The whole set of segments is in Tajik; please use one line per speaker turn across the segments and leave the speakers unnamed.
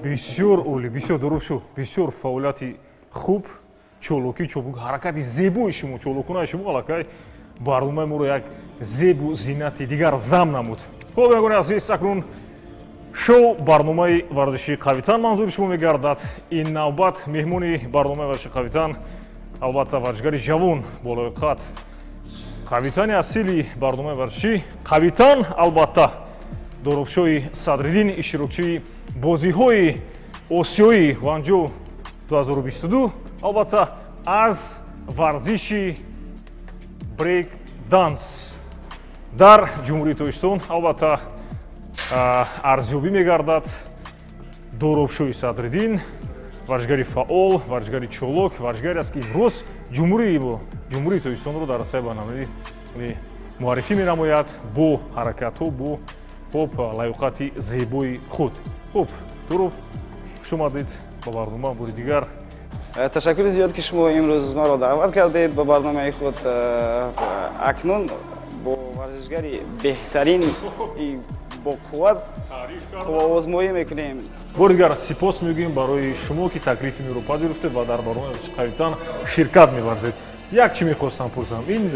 بسیار عالی، بسیار درست شد، بسیار فعالیتی خوب، چولوکی چوبک حرکتی زیبای شما چولوکونه شما علاقه برنامه ما رو یک زیبا زینتی دیگر زم نمود. خب میگم عزیز اکنون شو برنامه ورزشی قویتان منظور شما میگردد. این نوبت مهمونی برنامه ورزشی قویتان البته ورزشگری جوان بالای قد قویتانی اصیلی برنامه ورزشی قویتان البته доробшои Садриддин иштирокчии бозиҳои осиёи Гванҷоу 2022 албатта аз варзиши брейк данс дар ҷумҳурии Тоҷикистон албатта арзёбӣ мегардад. доробшои Садриддин варзишгари фаъол, варзишгари чолок, варзишгаре аст ки имрӯз ҷумҳурии Тоҷикистонро дар асаи байналмилалӣ муаррифӣ менамояд бо ҳаракатҳо, бо خب لایقتی زیبای خود. خب درو شما دید با برنامه بوری دیگر.
تشکر زیاد که شما امروز ما را دعوت کردید با برنامه خود. اکنون با ورزشگری بهترین با قوت آزمایی میکنیم.
بار دیگر سپاس میگیم برای شما که تکلیف می رو پذیرفتید و در برنامه قویتان شرکت می‌ورزید. یک چی می‌خواستم پرسم این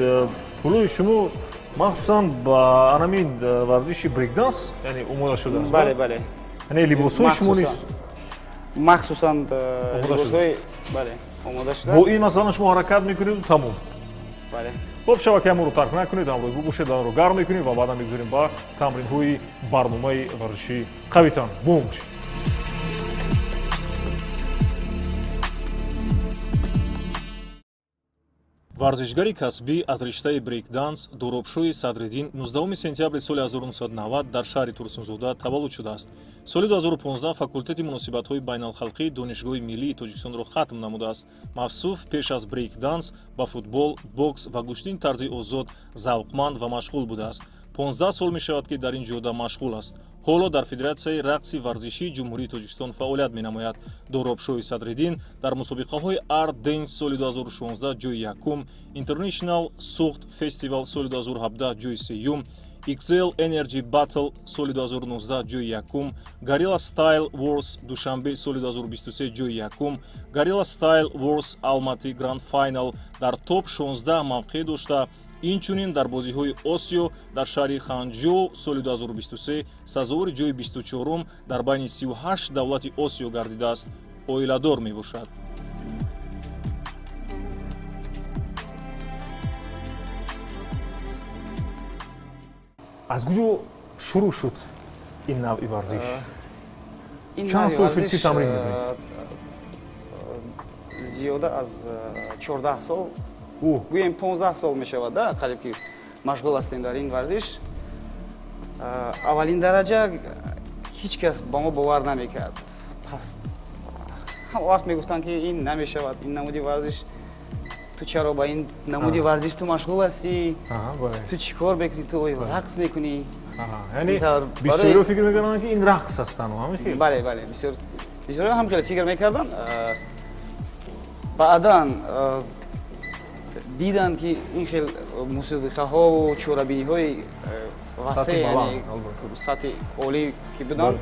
پولای شما مخصوصاً با همین ورزش بریک دانس یعنی آماده شده است.
بله بله.
یعنی لباس‌های شما نیست.
مخصوصاً لباس‌های بله آماده شده.
با این مثلا شما حرکت می‌کنید تمام.
بله.
خب شبکه ما رو ترک نکنید، امروز باشید آن رو گرم می‌کنید و بعدا می‌گذاریم با تمرین‌های برنامه ورزشی قویتان. بوم. ورزشگری کسبی از رشته بریک دانس доробшои Садриддин 19 сентябри соли 1990 дар шаҳри Турсунзода таваллуд шудааст. соли 2015 факултети муносибатҳои байналхалқии донишгоҳи миллии Тоҷикистонро хатм намудааст. мавсуф пеш аз брейк данс ба футбол, бокс ва гӯштини тарзи озод завқманд ва машғул будааст. 15 сол мешавад ки дар ин ҷода машғул аст. ҳоло дар Федератсияи рақси варзишии ҷумҳурии Тоҷикистон фаъолият менамояд. доробшои Садриддин дар мусобиқаҳои Art Dance соли 2016 ҷойи якум, International Suht Festival соли 2017 ҷойи сеюм, XL Energy Battle соли 2019 ҷойи якум, Guerrilla Style Wars Душанбе соли 2023 ҷойи якум, Guerrilla Style Wars Almaty Grand Final дар топ 16 мавқеъ дошта. инчунин дар бозиҳои Осиё дар шаҳри Ханчжоу соли 2023 сазовори ҷойи 24-ум дар байни 38 давлати Осиё гардидааст. оиладор мебошад. аз куҷо шурӯъ шуд ин навъи варзиш? чанд сол шуд ки тамрин мекунед?
зиёда аз 14 сол гӯем 15 сол мешавад да қариб ки машғул ҳастем дар ин варзиш. аввалин дараҷа ҳеҷ кас ба мо бовар намекард. ҳама вақт мегуфтанд ки ин намешавад, ин намуди варзиш, ту чаро ба ин намуди варзиш ту машғул ҳастӣ, ту чӣ кор мекунӣ, ту рақс мекунӣ.
яъне бисёриё фикр мекарданд ки ин рақс аст танҳо ҳамин хел?
бале бале бисёриё ҳам хеле фикр мекарданд. баъдан диданд ки ин хел мусобиқаҳову чорабиниҳои васеъ яъне сатҳи олӣ ки буданд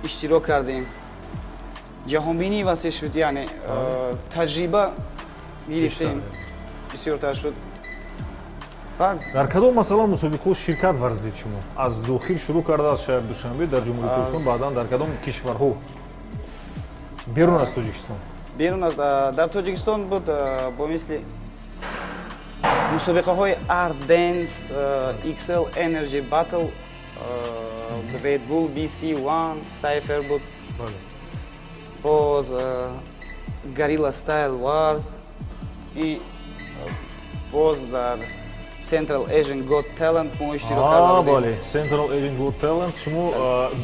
иштирок кардем. ҷаҳонбинии васеъ шуд, яъне таҷриба гирифтем, бисёртар шуд.
дар кадом масалан мусобиқаҳо ширкат варзидед шумо? аз дохил шурӯъ карда аз шаҳри Душанбе дар ҷумҳурии Тоҷикистон, баъдан дар кадом кишварҳо берун аз Тоҷикистон? берун аз
дар Тоҷикистон буд бо мисли мусобиқаҳои Art Dance, XL Energy Battle, Red Bull BC1, Cypher буд. боз Guerrilla Style Wars и боз дар Central Asian Got Talent мо иштирок карда будем.
бале, Central Asian Got Talent шумо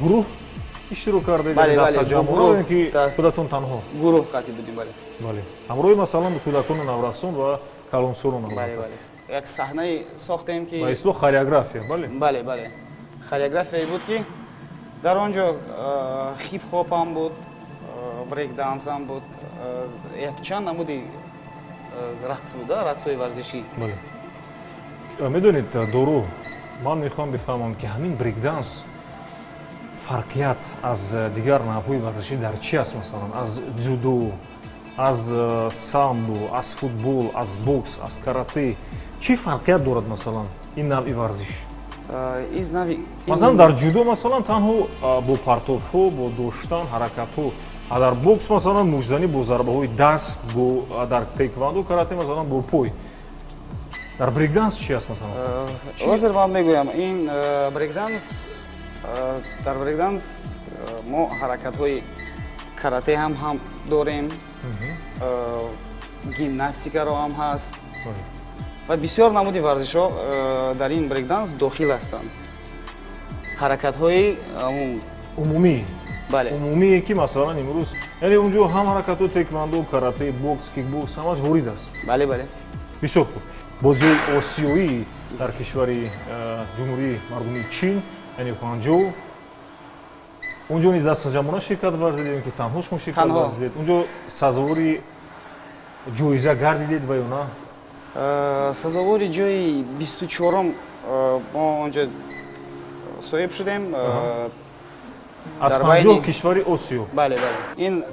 гурӯҳ иштирок кардед даста ҷамъро ки худатон танҳо?
гурӯҳ қатъи будем, бале.
бале. ҳамроҳи масалан кӯдакону наврасон ва калонсону
бале бале. як саҳнаи сохтем ки
ба ислоҳ хореография, бале?
бале бале. хореография буд ки дар он ҷо хип-хоп ҳам буд, брейк данс ҳам буд, якчанд намуди рақс буд, рақсҳои варзишӣ.
бале. медонед Дору, ман мехоҳам бифаҳмам ки ҳамин брейк данс фарқият аз дигар навъи варзишӣ дар чи аст? Масалан, аз дзюдо, аз самбо, аз футбол, аз бокс, аз карате чӣ фарқият дорад масалан ин навъи варзиш? Масалан дар дзюдо масалан танҳо бо партофҳо, бо доштан ҳаракатҳо, а дар бокс масалан мушзанӣ бо зарбаҳои даст, дар тейквондо карате масалан бо пой. Дар брейкданс чӣ аст масалан?
ҳозир ман мегӯям ин дар брейкданс мо ҳаракатҳои карате ҳам дорем, гимнастикаро ҳам ҳаст ва бисёр намуди варзишҳо дар ин брейкданс дохил ҳастанд. ҳаракатҳои
умумӣ.
Бале.
Умумие ки масалан имрӯз яъне унҷо ҳам ҳаракатҳои тейквондо, карате, бокс, кикбокс ҳамаш ворид аст.
Бале, бале.
Бисёр хуб. Бозиҳои осиёӣ дар кишвари ҷумҳурии мардуми Чин, яъне Ханчжоу, унҷо низ дастаҷамона ширкат варзидед ки танҳо шумо ширкат варзидед? Унҷо сазовори ҷоиза гардидед ва ё на?
Сазовори ҷои 24-ум мо онҷо соҳиб шудем.
Аз 50 кишвари Осиё.
Бале, бале. Ин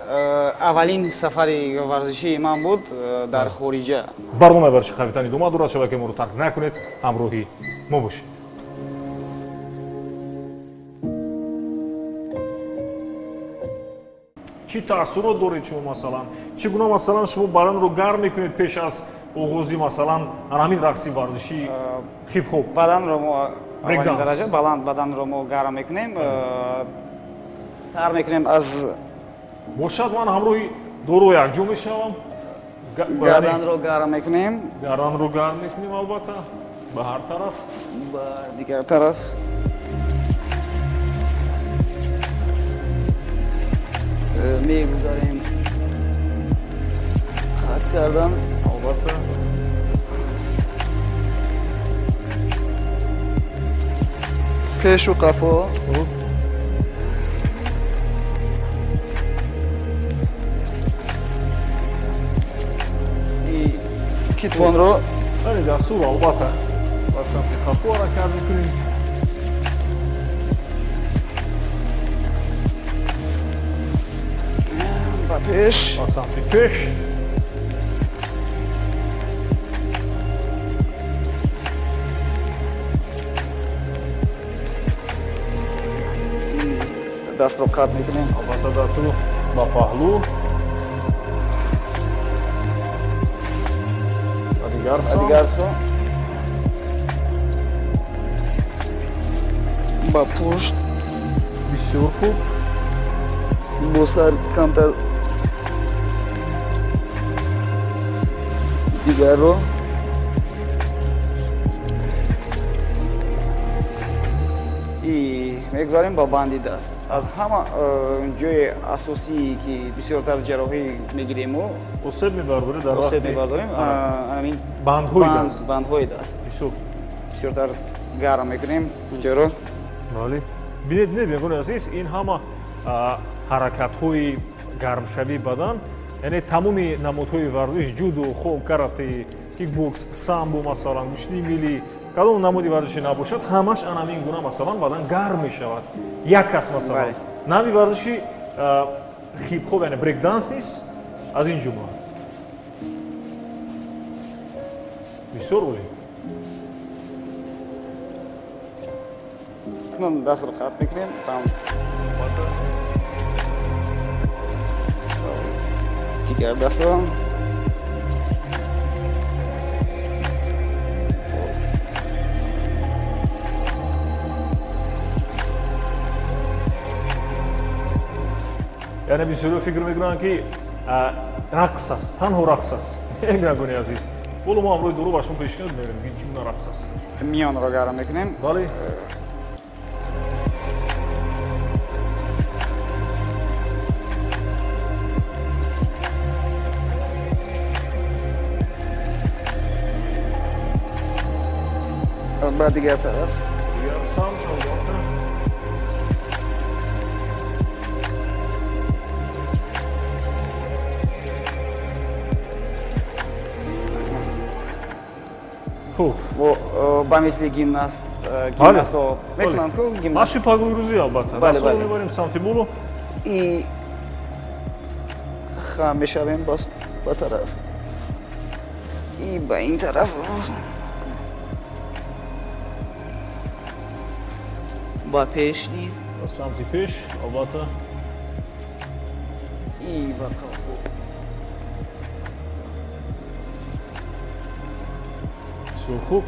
аввалин сафари варзишии ман буд дар хориҷа.
Барномаи варзиши Хавитан идома дорад, шабакаи моро тарк накунед, ҳамроҳи мо бошед. чӣ таассурот доред шумо масалан? Чӣ гуна масалан шумо баданро гарм мекунед пеш аз оғози масалан ҳамин рақси варзиши хип-хоп?
Баданро мо аввалин дараҷа баданро мо гарм мекунем. Сар мекунем аз
бошад ман ҳамроҳи доро якҷо мешавам.
гарданро гарм мекунем.
Гарданро гарм мекунем албатта ба ҳар тараф.
Ба дигар тараф. мегузарем қат кардан албатта. пешу қафо. китвонро
дастур албатта ба самти қафо ҳаракат мекунем.
ба пеш,
ба самти пеш.
дастро қат мекунем.
албатта дастро ба паҳлӯ. Дигар
сон ба пушт.
Бисёр хуб.
бо сар камтар дигарро. мегузарем ба банди даст. Аз ҳама ҷои асосие ки бисёртар ҷарроҳӣ мегирем мо
осеб мебардорем дар
осеб мебардорем ҳамин
бандҳои даст.
бисёртар гарм мекунем инҷоро.
бале бинед мебинед азиз ин ҳама ҳаракатҳои гармшавии бадан яъне тамоми намудҳои варзиш ҷудо, хоб, карате, кикбокс, самбо масалан гӯшти милӣ кадом намуди варзиши набошад ҳамаш анамин гуна масалан бадан гарм мешавад. Як кас масалан нави варзиши хип-хоп яъне брейкданс нист аз ин ҷумла. бисёр олӣ.
кунун дастро қат мекунем. дигар дастро
яъне бисёриҳо фикр мекунанд ки рақс аст, танҳо рақс аст. мегӯни азиз боло мо ҳамроҳи доро ба шумо пешниҳод мекунем ки чӣ гуна рақс аст.
миёнро гарм мекунем.
бале
ба дигар тараф.
дигар самт албатта.
ба мисли гимнаст гимнастов мекунанд ку гимнаст.
Маши пагурузӣ албатта.
Бале, бале.
Мебарем самти боло.
И хам мешавем ба тараф. И ба ин тараф. Ба пеш низ.
Ба самти пеш албатта.
И ба халқу.
Хуб.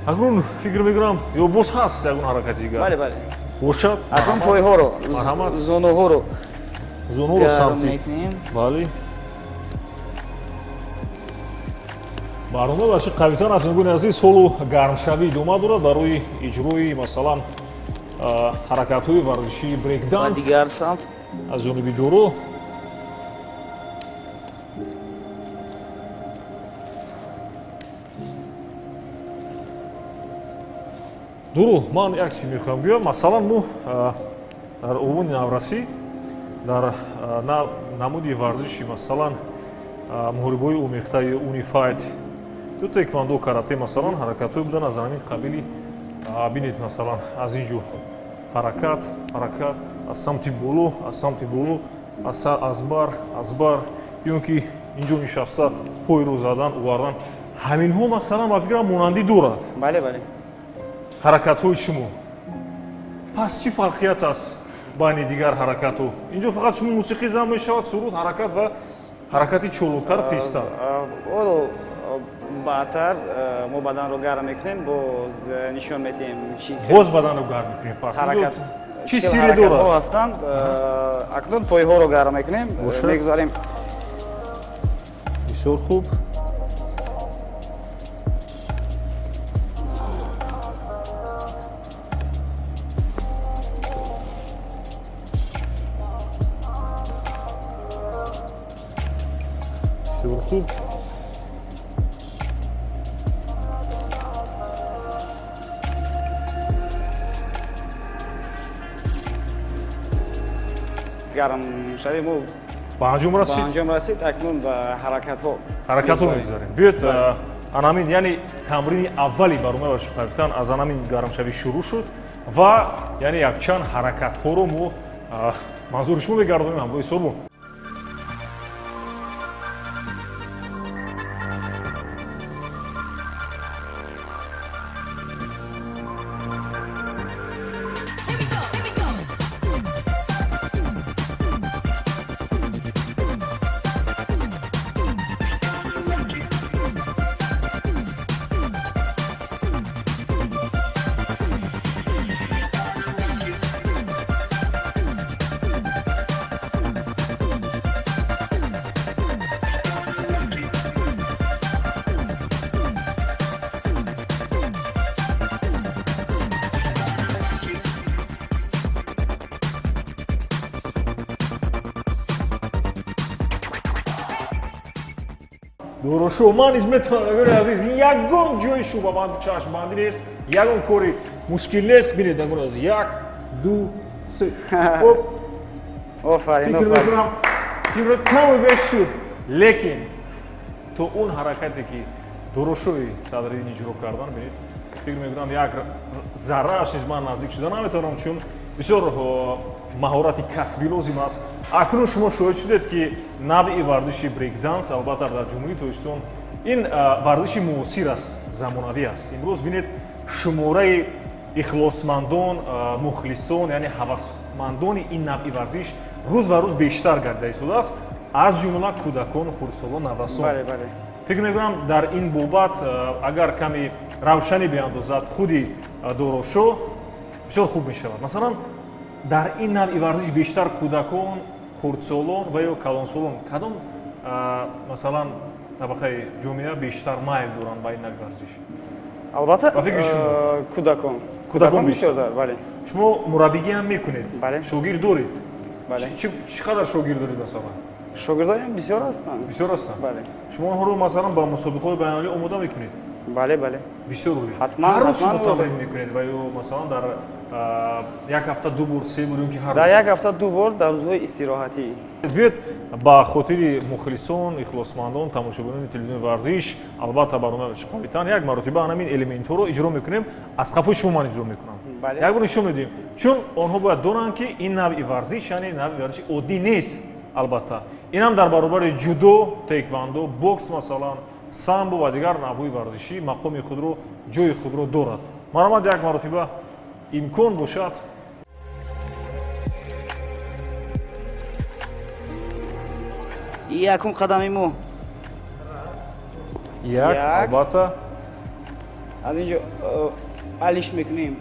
Акнун фикр мекунам, ё боз ҳаст ягон ҳаракати дигар.
Бале, бале.
Бошад.
Акнун пойҳоро,
марҳамат.
зоноҳоро
самти.
мекунем.
Бале. барнома баши қавитан афзунгони азиз ҳолу гармшавӣ идома дорад барои иҷрои масалан ҳаракатҳои варзишии брейкданс.
Ба дигар самт.
аз ҷониби Дуро. Дуро, ман як чиз мехоҳам гӯям. Масалан мо дар овони наврасӣ дар намуди варзиши масалан муҳорибаҳои омехтаи унифайт ду теквондо карате масалан ҳаракатҳое буданд аз ҳамин қабили бинед масалан аз ин ҷо ҳаракат аз самти боло аз бар ё ки ин ҷо нишаста пойро задан овардан ҳаминҳо масалан ба фикрам монандӣ дорад.
Бале, бале.
ҳаракатҳои шумо пас чӣ фарқият аст байни дигар ҳаракатҳо? ин ҷо фақат шумо мусиқӣ зам мешавад суруд ҳаракат ва ҳаракати чолуктар тезтар.
баъдтар мо баданро гарм мекунем, боз нишон медиҳем чӣ
боз баданро гарм мекунем. Пас
ҳаракат
чӣ сире дорад?
ҳастанд. Акнун пойҳоро гарм мекунем, мегузарем.
бисёр хуб. бисёр хуб.
гарм шавем мо
ба анҷом
расид. Акнун ба
ҳаракатҳо мегузарем. биёед анамин яъне тамрини аввали баромаи баши қавитан аз анамин гармшавӣ шурӯъ шуд ва яъне якчанд ҳаракатҳоро мо манзури шумо мегардонем ҳамроҳи Сормон. Дурошо, ман низ метавонам нагӯри азиз ягон ҷои шу ба ман чашмбандӣ нест, ягон кори мушкил нест. бинед нагӯри азиз 1 2 3
офарин.
фикр мекунам фикро каме беш шуд, лекин то он ҳаракате ки Дурошои Садриддин иҷро кардан бинед фикр мекунам як заррааш низ ман наздик шуда наметавонам, чун бисёр маҳорати касбӣ лозим аст. Акнун шумо шоҳид шудед ки навъи варзиши брейкданс албатта дар ҷумҳурии Тоҷикистон ин варзиши муосир аст, замонавӣ аст. имрӯз бинед шумораи ихлосмандон, мухлисон яъне ҳавасмандони ин навъи варзиш рӯз ба рӯз бештар гардида истодааст, аз ҷумла кӯдакон, хурдсолон, наврасон. фикр мекунам дар ин бобат агар каме равшанӣ биандозад худи Дурошо бисёр хуб мешавад. масалан дар ин навъи варзиш бештар кӯдакон, хурдсолон ва ё калонсолон кадом масалан табақаи ҷомеа бештар майл доранд ба ин навъи варзиш?
албатта
ба фикри шумо
кӯдакон бисёр дорад. бале.
шумо мураббигӣ ҳам мекунед?
бале.
шогирд доред?
бале.
чӣ қадар шогирд доред масалан?
шогирдоям бисёр ҳастанд.
бисёр ҳастанд?
бале.
шумо онҳоро масалан ба мусобиқаҳои байналмилалӣ омода мекунед?
бале, бале.
бисёр
ҳатман
ҳар рӯз шумо тамрин мекунед ва ё масалан дар як ҳафта ду бор се бор ки ҳар
дар як ҳафта ду бор дар рӯзҳои истироҳатӣ.
биёед ба хотири мухлисон ихлосмандон тамошобинони телевизиони варзиш албатта барномаи Шиқовитан як маротиба ҳамин элементҳоро иҷро мекунем аз хафои шумо ман иҷро мекунам. як бор нишон медиҳем чун онҳо бояд донанд ки ин навъи варзиш яъне навъи варзиши оддӣ нест. албатта инам дар баробари ҷудо тейквондо бокс масалан самбо ва дигар навъҳои варзишӣ мақоми худро ҷои худро дорад. маромад як маротиба имкон бошад
якум қадами мо
як албатта
аз инҷо алиш мекунем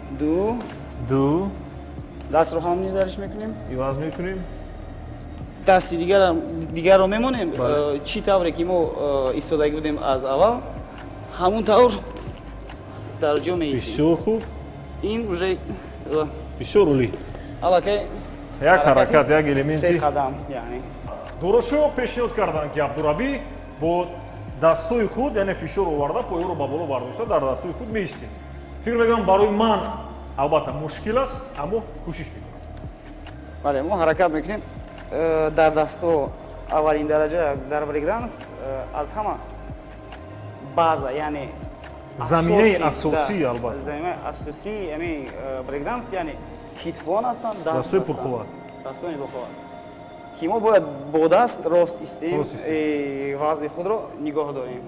ду
дастро ҳам низ алиш мекунем
иваз мекунем
дасти дигарро мемонем чӣ тавре ки мо истодагӣ будем аз аввал ҳамун тавр дар ҷо меистем.
бисёр хуб
ин уже
бисёр улӣ
аллакай
як ҳаракат як элементи
се қадам яъне
дурустшо пешниҳод карданд ки абдурабӣ бо дастҳои худ яъне фишор оварда пояҳоро ба боло бардошта дар дастҳои худ меистем. фикр мекунам барои ман албатта мушкил аст аммо кӯшиш мекунам.
бале мо ҳаракат мекунем дар дастҳо аввалин дараҷа дар брейкданс аз ҳама база яъне
заминаи асосӣ албатта
заминаи асосии ами брейкданс яъне китфон ҳастанд
дастҳои пурқувват
дастҳои пурқувват ки мо бояд бо даст рост истем вазни худро нигоҳ дорем.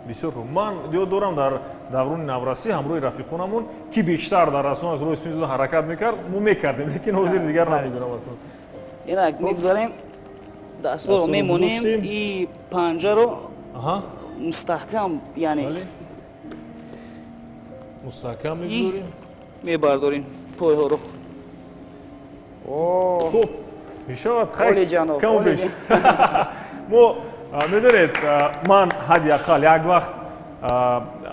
бисёр хуб ман ёд дорам дар даврони наврасӣ ҳамроҳи рафиқонамон ки бештар дар расон аз рост медода ҳаракат мекард мо мекардем лекин ҳозир дигар намедонам.
инак мегузарем дастҳоро мемонем и панҷаро мустаҳкам яъне
мустаҳкам мегузорем
мебардорем пойҳоро.
хуб мешавад
оли ҷаноб
каму беш мо медонед ман ҳадди ақал як вақт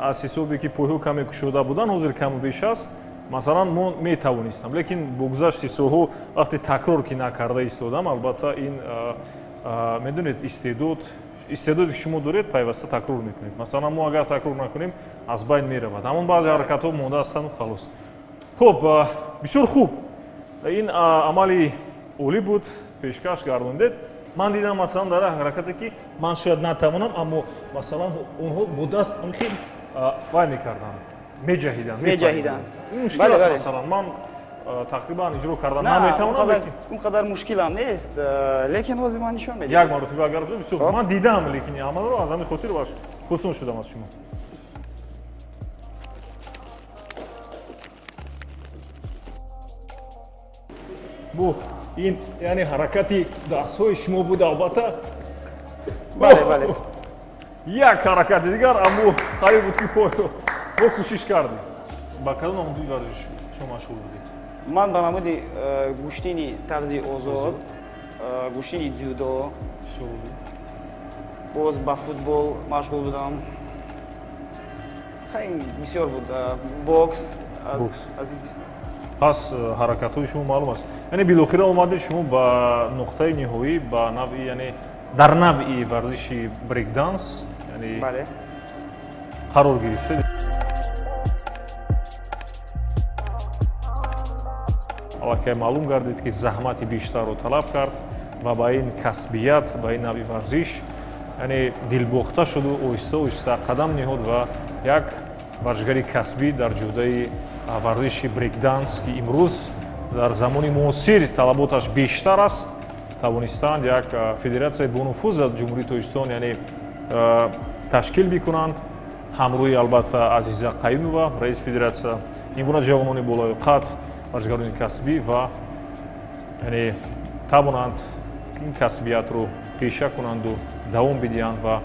аз ҳисобе ки пойҳо каме кушода буданд ҳозир каму беш аст масалан мо метавонистам лекин бо гузашти солҳо вақте такрор ки накарда истодам албатта ин медонед истеъдоде ки шумо доред пайваста такрор мекунед. масалан мо агар такрор накунем аз байн меравад ҳамон баъзе ҳаракатҳо монда ҳастану халос. хуб бисёр хуб ин амали олӣ буд пешкаш гардондед. ман дидам масалан дар ҳаракате ки ман шояд натавонам аммо масалан онҳо бо даст вай мекарданд меҷаҳиданд мушкил аст масалан ман тақрибан иҷро кардан наметавонам
он қадар мушкилам нест лекин ҳозир ман нишон медиҳам
як маротиба агар бисёр ман дидам лекин амалро аз ҳамин хотир баш хурсанд шудам аз шумо. бу ин яъне ҳаракати дастҳои шумо буд албатта
бале
як ҳаракати дигар аммо қариб буд ки пойро мо кӯшиш кардем. ба кадом намуди варзиш шумо машғул будед?
ман ба намуди гӯштини тарзи озод гӯштини дзюдо боз ба футбол машғул будам хеле бисёр буд бокс аз ин қисм.
пас ҳаракатҳои шумо маълум аст яъне билохира омадед шумо ба нуқтаи ниҳоӣ ба навъи яъне дар навъи варзиши брейкданс яъне қарор гирифтед. аллакай маълум гардид ки заҳмати бештарро талаб кард ва ба ин касбият ба ин навъи варзиш яъне дилбохта шуду оҳиста оҳиста қадам ниҳод ва як варзишгари касбӣ дар ҷодаи варзиши брейкданс ки имрӯз дар замони муосир талаботаш бештар аст тавонистанд як федератсияи бонуфуз аз ҷумҳурии тоҷикистон яъне ташкил бикунанд ҳамроҳи албатта азиза қаюмова раиси федератсия ин гуна ҷавонони болои қад варзишгарони касбӣ ва яъне тавонанд ин касбиятро пеша кунанду давом бидиҳанд ва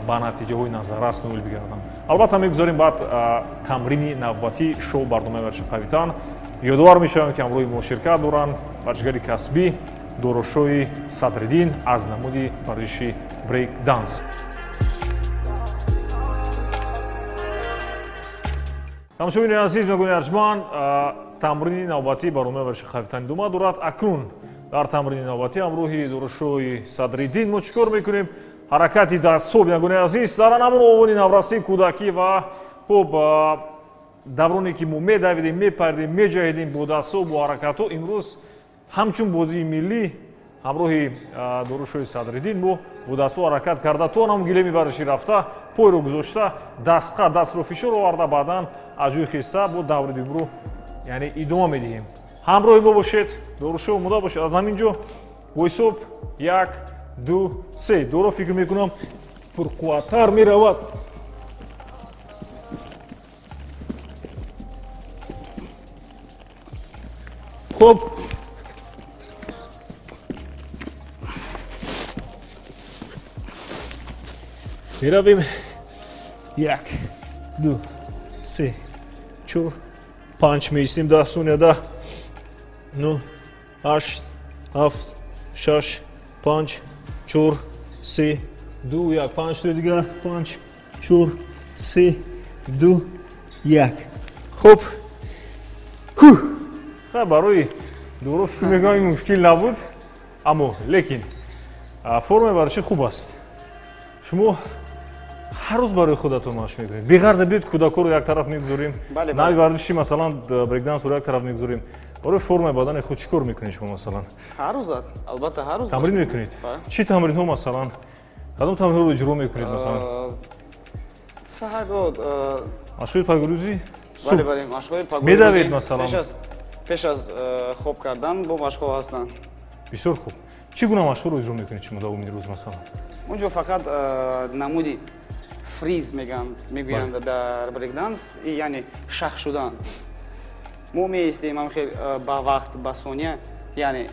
ба натиҷаҳои назаррас ноил бигарданд. албатта мегузорем баъд тамрини навбатӣ шоу барномаи варзиши Қавитан. ёдовар мешавам ки ҳамроҳи мо ширкат доранд варзишгари касбӣ дорушои Садриддин аз намуди варзиши брейк данс. тамошобини азиз мегӯям арҷманд тамрини навбатӣ барномаи варзиши Қавитан идома дорад. акнун дар тамрини навбатӣ ҳамроҳи дорушои Садриддин мо чӣ кор мекунем? ҳаракати дастҳо бинагони азиз дар ҳамон овони наврасӣ кӯдакӣ ва хуб давроне ки мо медавидем, мепардем, меҷаҳидем бо дастҳо, бо ҳаракатҳо, имрӯз ҳамчун бозии миллӣ ҳамроҳи Дорушои Садриддин мо бо дастҳо ҳаракат карда то ҳам гилеми варзишӣ рафта, пойро гузошта, дастқа дастро фишор оварда баъдан аз ҷойи хиста бо даври имрӯ яъне идома медиҳем. ҳамроҳи мо бошед, Дорушо омода бошед. Аз ҳамин ҷо бо ҳисоб 1, 2, 3 доро фикр мекунам пурқувваттар меравад. хуб, меравем 1, 2, 3, 4, 5 меистем 10 сонияда 9, 8, 7, 6, 5, 4, 3, 2, 1. 5 то дигар 5, 4, 3, 2, 1. хуб, барои дуро фикр мекунам ин мушкил набуд, аммо лекин формаи варзишӣ хуб аст. шумо ҳар рӯз барои худатон машқ мекунед. Беғарза биёед кӯдакҳоро як тараф мегузорем, нави варзиши масалан брейкдансро як тараф мегузорем. барои формаи бадани худ чӣ кор мекунед шумо масалан?
ҳар рӯз албатта ҳар рӯз
тамрин мекунед? Чӣ тамринҳо масалан? Кадом тамринҳоро иҷро мекунед масалан?
саҳарро
машқҳои пагрӯзӣ?
бале бале машқҳои пагрӯзӣ
медавед масалан?
пеш аз хоб кардан бо машқҳо ҳастанд.
бисёр хуб. чӣ гуна машқҳоро иҷро мекунед шумо давоми рӯз масалан?
онҷо фақат намуди фриз мегӯянд дар брейкданс, яъне шах шудан. мо меистем ҳамхел ба вақт ба сония, яъне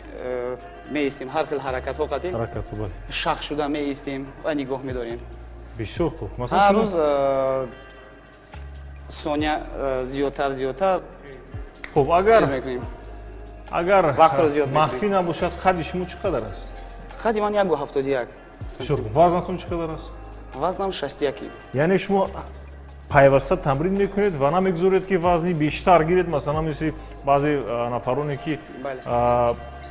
меистем ҳар хел ҳаракатҳо қатӣ шах шуда меистем ва нигоҳ медорем.
бисёр хуб.
ҳар рӯз сония зиёдтар
хуб, агар
вақтро зиёд
махфӣ набошад, қадди шумо чӣ қадар аст?
қадди ман 1,71 см.
вазнатон чӣ қадар аст?
вазнам 61 кг.
яъне шумо пайваста тамрин мекунед ва намегузоред ки вазни бештар гиред, масалан мисли баъзе нафароне ки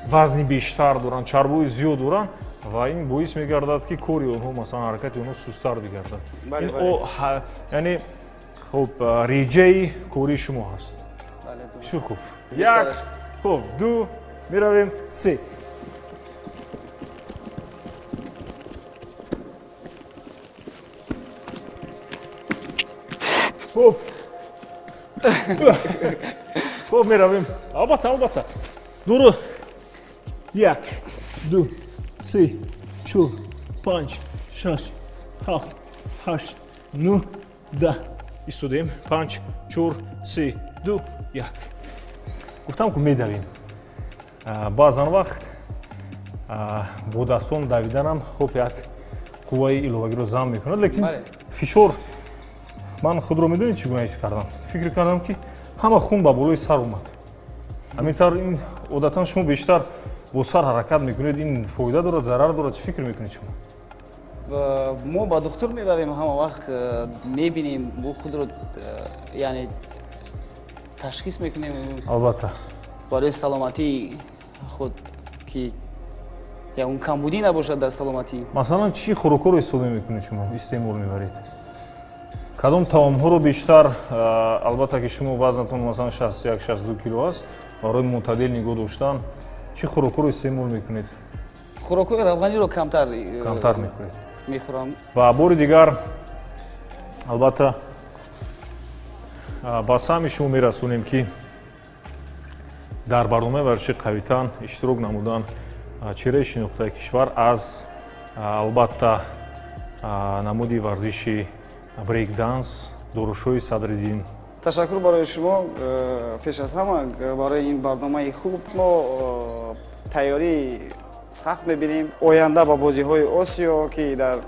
вазни бештар доранд, чарбои зиёд доранд ва ин боис мегардад ки кори онҳо масалан ҳаракати онҳо сустар бигардад. яъне хуб реҷаи кории шумо ҳаст. бисёр хуб. 1, хуб, 2, меравем 3. хуб. хуб, меравем. албатта. дуро. 1, 2, 3, 4, 5, 6, 7, 8, 9, 10. истодем. 5, 4, 3, 2, 1. гуфтам ки медавем. баъзан вақт бо дастон давиданам хуб як қувваи иловагиро зам мекунад, лекин фишор ман худро медонед чӣ гуна ҳис кардам? фикр кардам ки ҳама хун ба болои сар омад. ҳаминтар ин одатан шумо бештар бо сар ҳаракат мекунед, ин фоида дорад, зарар дорад? чӣ фикр мекунед шумо?
мо ба духтур меравем, ҳама вақт мебинем, бо худро яъне ташхис мекунем. албатта барои саломатии худ ки ягон камбудӣ набошад дар саломатӣ.
масалан чӣ хӯрокҳоро истифода мекунед шумо, истеъмол мебаред? кадом таомҳоро бештар? албатта ки шумо вазнатон масалан 61-62 кило аст, барои мӯътадил нигоҳ доштан чӣ хӯрокҳоро истеъмол мекунед?
хӯрокҳои равғаниро камтар мехӯрам.
ва бори дигар албатта ба саҳми шумо мерасонем ки дар барномаи варзиши қавитан иштирок намудан чеҳраи шинохтаи кишвар аз албатта намуди варзиши брейкданс Дорушои Садриддин.
ташаккур барои шумо. пеш аз ҳама барои ин барномаи хуб мо тайёрии сахт мебинем. оянда ба бозиҳои осиё ки дар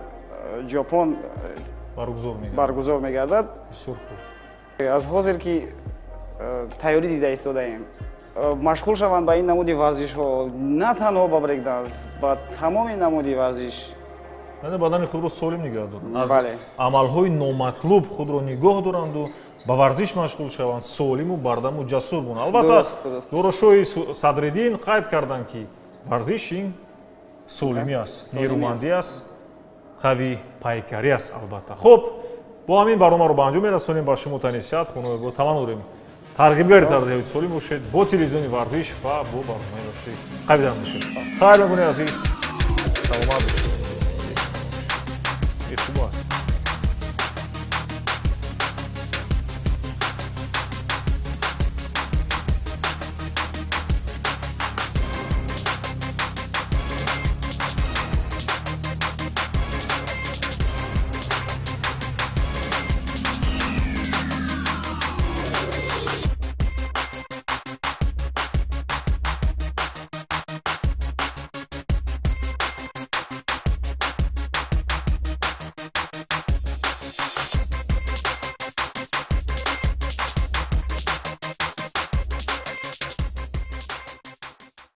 ҷопон баргузор мегардад, аз ҳозир ки тайёрӣ дида истодаем. машғул шаванд ба ин намуди варзишҳо, на танҳо ба брейкданс, ба тамоми намуди варзиш.
бадани худро солим нигоҳ доранд, аз амалҳои номатлуб худро нигоҳ доранду ба варзиш машғул шаванд, солиму бардаму ҷасур бонанд. албатта Дорушои Садриддин қайд карданд ки варзиш ин солимӣ аст, нерӯмандӣ аст, қави пайкарӣ аст. албатта хуб, бо ҳамин барномаро ба анҷом мерасонем. ба шумо танисият хонаве бо тамам дорем тарғибгари тарзиҳои солим бошед бо телевизиони варзиш ва бо барномаи рӯшӣ қабидан бошед. хайр мекунем азиз, саломат. Иртибот.